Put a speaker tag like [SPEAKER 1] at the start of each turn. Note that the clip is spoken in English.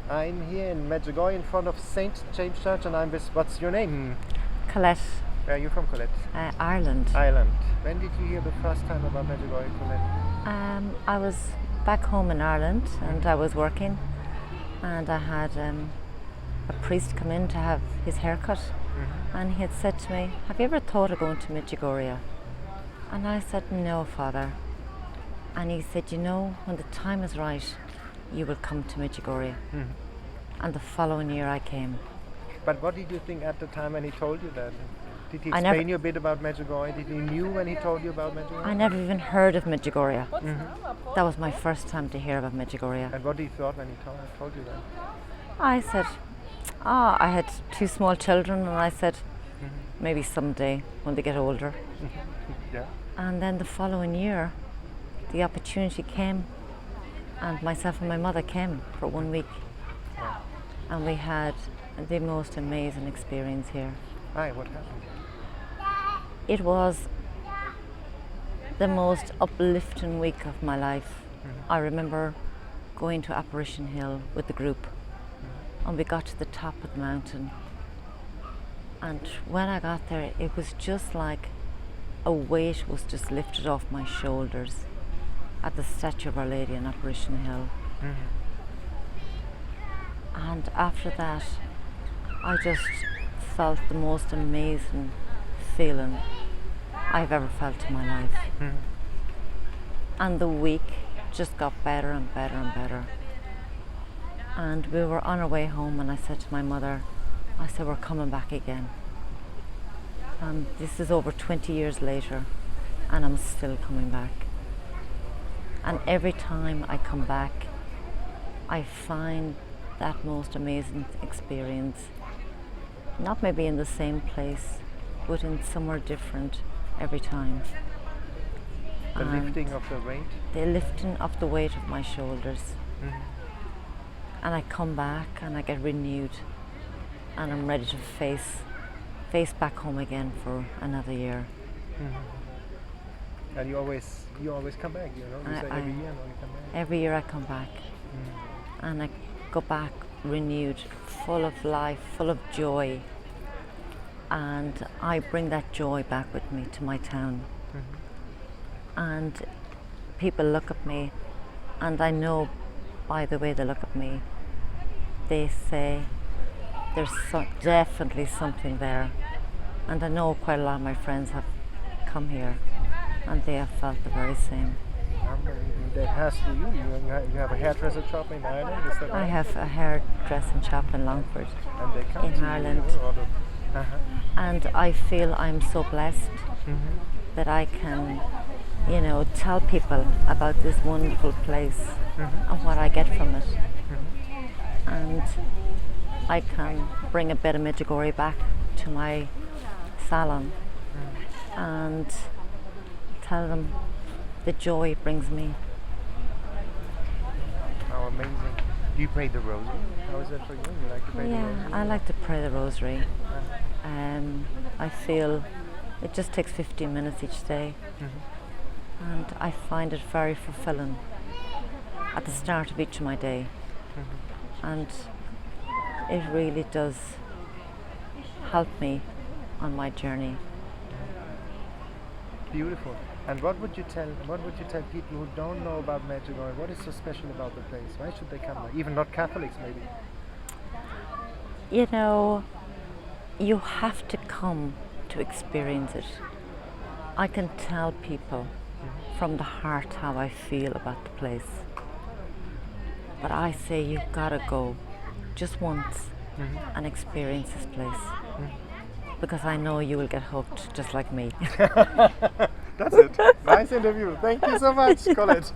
[SPEAKER 1] I'm here in Medjugorje in front of St. James Church, and I'm with, what's your name?
[SPEAKER 2] Colette,
[SPEAKER 1] Where are you from, Colette?
[SPEAKER 2] Ireland.
[SPEAKER 1] Ireland. When did you hear the first time about Medjugorje, Colette?
[SPEAKER 2] I was back home in Ireland and I was working, and I had a priest come in to have his haircut, and he had said to me, "Have you ever thought of going to Medjugorje?" And I said, "No, Father." And he said, "You know, when the time is right, you will come to Medjugorje." And the following year I came.
[SPEAKER 1] But what did you think at the time when he told you that? Did he
[SPEAKER 2] I
[SPEAKER 1] explain you a bit about Medjugorje? Did you knew when he told you about Medjugorje?
[SPEAKER 2] I never even heard of Medjugorje. That was my first time to hear about Medjugorje.
[SPEAKER 1] And what did you thought when he told you that?
[SPEAKER 2] I said, I had two small children, and I said, maybe someday when they get older.
[SPEAKER 1] Yeah.
[SPEAKER 2] And then the following year, the opportunity came, and myself and my mother came for 1 week.
[SPEAKER 1] Wow.
[SPEAKER 2] And we had the most amazing experience here.
[SPEAKER 1] Hi, what happened?
[SPEAKER 2] It was the most uplifting week of my life. I remember going to Apparition Hill with the group, and we got to the top of the mountain. And when I got there, it was just like a weight was just lifted off my shoulders at the statue of Our Lady in Apparition Hill. And after that, I just felt the most amazing feeling I've ever felt in my life. And the week just got better and better and better. And we were on our way home, and I said to my mother, I said, "We're coming back again." And this is over 20 years later, and I'm still coming back. And every time I come back, I find that most amazing experience, not maybe in the same place, but in somewhere different every time.
[SPEAKER 1] The lifting of the weight?
[SPEAKER 2] The lifting of the weight of my shoulders. And I come back and I get renewed, and I'm ready to face back home again for another year.
[SPEAKER 1] And you always come back, you know? You say every year you come back.
[SPEAKER 2] Every year I come back, and I go back renewed, full of life, full of joy, and I bring that joy back with me to my town. And people look at me, and I know by the way they look at me, they say there's definitely something there. And I know quite a lot of my friends have come here, and they have felt the very same.
[SPEAKER 1] That has to you have a hairdresser shop in Ireland, is that right?
[SPEAKER 2] I have a hairdressing shop in Longford,
[SPEAKER 1] and they come
[SPEAKER 2] in
[SPEAKER 1] to
[SPEAKER 2] Ireland.
[SPEAKER 1] You,
[SPEAKER 2] And I feel I'm so blessed that I can, tell people about this wonderful place and what I get from it. And I can bring a bit of Medjugorje back to my salon and tell them the joy it brings me.
[SPEAKER 1] How amazing. Do you pray the rosary? How is that for you? You like to pray the rosary?
[SPEAKER 2] Yeah, I like to pray the rosary. I feel it just takes 15 minutes each day, and I find it very fulfilling at the start of each of my day. And it really does help me on my journey.
[SPEAKER 1] Beautiful. And what would you tell people who don't know about Medjugorje? What is so special about the place? Why should they come there? Even not Catholics, maybe.
[SPEAKER 2] You have to come to experience it. I can tell people from the heart how I feel about the place. But I say you've got to go just once and experience this place. Because I know you will get hooked just like me.
[SPEAKER 1] That's it. Nice interview. Thank you so much, Colette.